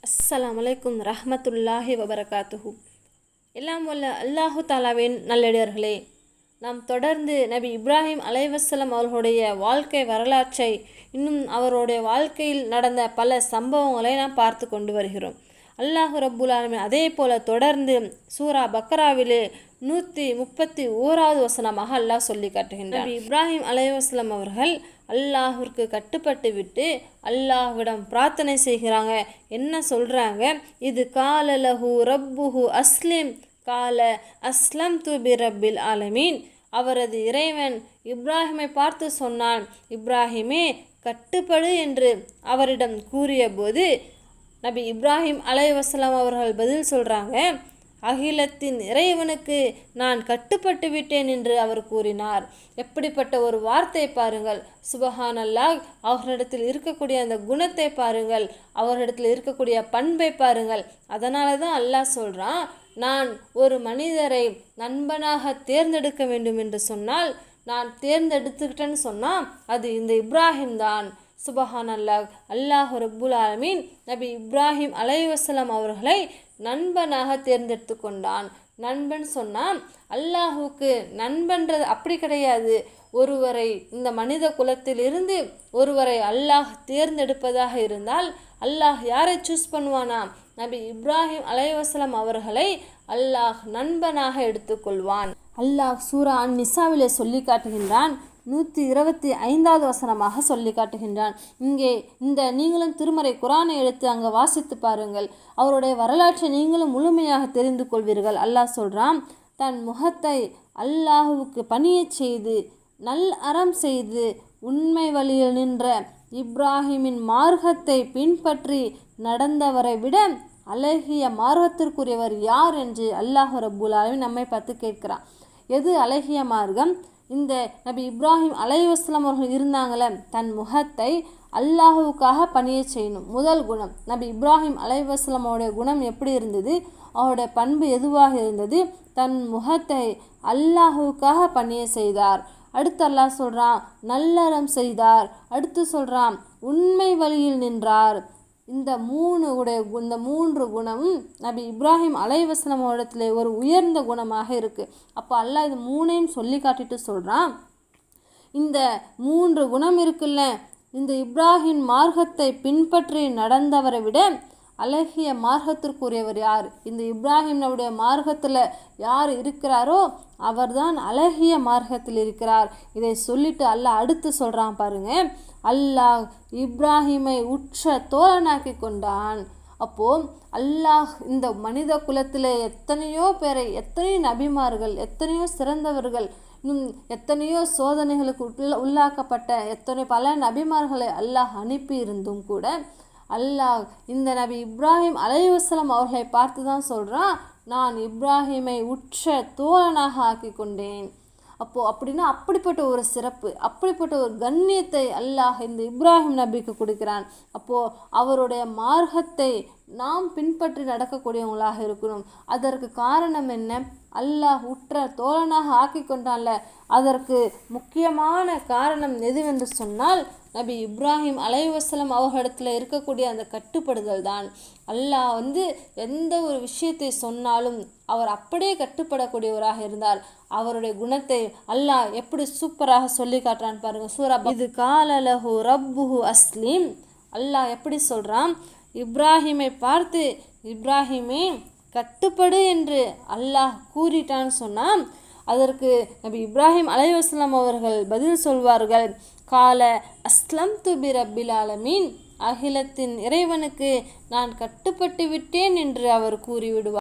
அஸ்ஸலாமு அலைக்கும் ரஹ்மத்துல்லாஹி வபரகாத்துஹு. எல்லாம் வல்ல அல்லாஹு தாலாவின் நல்லடியார்களே, நாம் தொடர்ந்து நபி இப்ராஹிம் அலைவசல்லம் அவர்களுடைய வாழ்க்கை வரலாற்றை, இன்னும் அவருடைய வாழ்க்கையில் நடந்த பல சம்பவங்களை நாம் பார்த்து கொண்டு வருகிறோம். அல்லாஹு ரப்புல் ஆலமீன் அதே போல தொடர்ந்து சூரா பக்ராவிலே 131வது வசனமாக அல்லாஹ் சொல்லி காட்டுகின்றார். நபி இப்ராஹிம் அலைவசல்லம் அவர்கள் அல்லாஹ்விற்கு கட்டுப்பட்டு விட்டு அல்லாஹ்விடம் பிரார்த்தனை செய்கிறாங்க. என்ன சொல்கிறாங்க? இது காலலஹு ரப்புஹு அஸ்லிம் கால அஸ்லம் துபி ரப்பில் ஆலமீன். அவரது இறைவன் இப்ராஹிமை பார்த்து சொன்னான், இப்ராஹிமே கட்டுப்படு என்று அவரிடம் கூறிய போது நபி இப்ராஹிம் அலைவசலாம் அவர்கள் பதில் சொல்கிறாங்க, அகிலத்தின் இறைவனுக்கு நான் கட்டுப்பட்டு விட்டேன் என்று அவர் கூறினார். எப்படிப்பட்ட ஒரு வார்த்தை பாருங்கள்! சுபஹானல்லாஹ். அவர்களிடத்தில் இருக்கக்கூடிய அந்த குணத்தை பாருங்கள், அவர்களிடத்தில் இருக்கக்கூடிய பண்பை பாருங்கள். அதனால தான் அல்லாஹ் சொல்கிறான், நான் ஒரு மனிதரை நண்பனாக தேர்ந்தெடுக்க வேண்டும் என்று சொன்னால், நான் தேர்ந்தெடுத்துக்கிட்டேன்னு சொன்னால் அது இந்த இப்ராஹிம் தான். சுபஹானல்லாஹ். அல்லாஹ் ரப்புல் ஆலமீன் நபி இப்ராஹிம் அலைவசலாம் அவர்களை நண்பனாக தேர்ந்தெடுத்து கொண்டான். நண்பன் சொன்னால் அல்லாஹுக்கு நண்பன்றது அப்படி கிடையாது. ஒருவரை இந்த மனித குலத்திலிருந்து ஒருவரை அல்லாஹ் தேர்ந்தெடுப்பதாக இருந்தால் அல்லாஹ் யாரை சூஸ் பண்ணுவானா? நபி இப்ராஹிம் அலைவசலாம் அவர்களை அல்லாஹ் நண்பனாக எடுத்துக்கொள்வான். அல்லாஹ் சூரா அன்-நிசாவிலே சொல்லி காட்டுகின்றான். 125வது வசனமாக சொல்லி காட்டுகின்றான். இங்கே நீங்களும் திருமறை குரானை எடுத்து அங்கே வாசித்து பாருங்கள். அவருடைய வரலாற்றை நீங்களும் முழுமையாக தெரிந்து கொள்வீர்கள். அல்லாஹ் சொல்கிறான், தன் முகத்தை அல்லாஹுவுக்கு பணியச் செய்து நல் அறம் செய்து உண்மை வழியில் நின்ற இப்ராஹிமின் மார்க்கத்தை பின்பற்றி நடந்தவரை விட அழகிய மார்க்கத்திற்குரியவர் யார் என்று அல்லாஹ் ரப்புல் ஆலமீன் நம்மை பார்த்து கேட்கிறான். எது அழகிய மார்க்கம்? இந்த நபி இப்ராஹிம் அலைவசலாம் அவர்கள் இருந்தாங்களே, தன் முகத்தை அல்லாஹுவுக்காக பணிய செய்யணும். முதல் குணம். நபி இப்ராஹிம் அலைவசலாம் அவருடைய குணம் எப்படி இருந்தது? அவருடைய பண்பு எதுவாக இருந்தது? தன் முகத்தை அல்லாஹுவுக்காக பணிய செய்தார். அடுத்து அல்லாஹ் சொல்கிறான், நல்லறம் செய்தார். அடுத்து சொல்கிறான், உண்மை வழியில் நின்றார். இந்த மூன்று குணமும் நபி இப்ராஹிம் அலைவசலம் இடத்துல ஒரு உயர்ந்த குணமாக இருக்குது. அப்போ அல்லாஹ் இது மூணையும் சொல்லி காட்டிட்டு சொல்கிறான், இந்த 3 குணம் இருக்குல்ல, இந்த இப்ராஹிம் மார்க்கத்தை பின்பற்றி நடந்தவரை விட அழகிய மார்க்கத்திற்குரியவர் யார்? இந்த இப்ராஹிம்னுடைய மார்க்கத்தில் யார் இருக்கிறாரோ அவர்தான் அழகிய மார்க்கத்தில் இருக்கிறார். இதை சொல்லிட்டு அல்லாஹ் அடுத்து சொல்கிறான் பாருங்க, அல்லாஹ் இப்ராஹிமை உற்ற தோழனாக்கி கொண்டான். அப்போது அல்லாஹ் இந்த மனித குலத்தில் எத்தனையோ பேரை, எத்தனையோ நபிமார்கள், எத்தனையோ சிறந்தவர்கள், எத்தனையோ சோதனைகளுக்கு உள்ளாக்கப்பட்ட பல நபிமார்களை அல்லாஹ் அனுப்பி இருந்தும் கூட அல்லாஹ் இந்த நபி இப்ராஹிம் அலைவசலம் அவர்களை பார்த்து தான் சொல்கிறான், நான் இப்ராஹிமை உற்ற தோழனாக ஆக்கி கொண்டேன். அப்படின்னா அப்படிப்பட்ட ஒரு சிறப்பு, அப்படிப்பட்ட ஒரு கண்ணியத்தை அல்லாஹ் இந்த இப்ராஹிம் நபிக்கு கொடுக்கிறான். அவருடைய மார்க்கத்தை நாம் பின்பற்றி நடக்கக்கூடியவங்களாக இருக்கணும். அதற்கு காரணம் என்ன? அல்லாஹ் உற்ற தோழனாக ஆக்கி கொண்டான்ல, அதற்கு முக்கியமான காரணம் எதுவென்று சொன்னால் நபி இப்ராஹிம் அலைவசலம் அவர்களிடத்தில் இருக்கக்கூடிய அந்த கட்டுப்படுதல் தான். அல்லாஹ் எந்த ஒரு விஷயத்தை சொன்னாலும் அவர் அப்படியே கட்டுப்படக்கூடியவராக இருந்தார். அவருடைய குணத்தை அல்லாஹ் எப்படி சூப்பராக சொல்லி காட்டுறான்னு பாருங்க. சூரா இது காலலஹு ரப்புஹு அஸ்லிம். அல்லாஹ் எப்படி சொல்கிறான்? இப்ராஹிமை பார்த்து, இப்ராஹிமே கட்டுப்படு என்று அல்லாஹ் கூறிட்டான்னு சொன்னால் அதற்கு நபி இப்ராஹிம் அலைவசலாம் அவர்கள் பதில் சொல்வார்கள், கால அஸ்லம் துபி ரப்பில் ஆலமீன். அகிலத்தின் இறைவனுக்கு நான் கட்டுப்பட்டு விட்டேன் என்று அவர் கூறிவிடுவார்.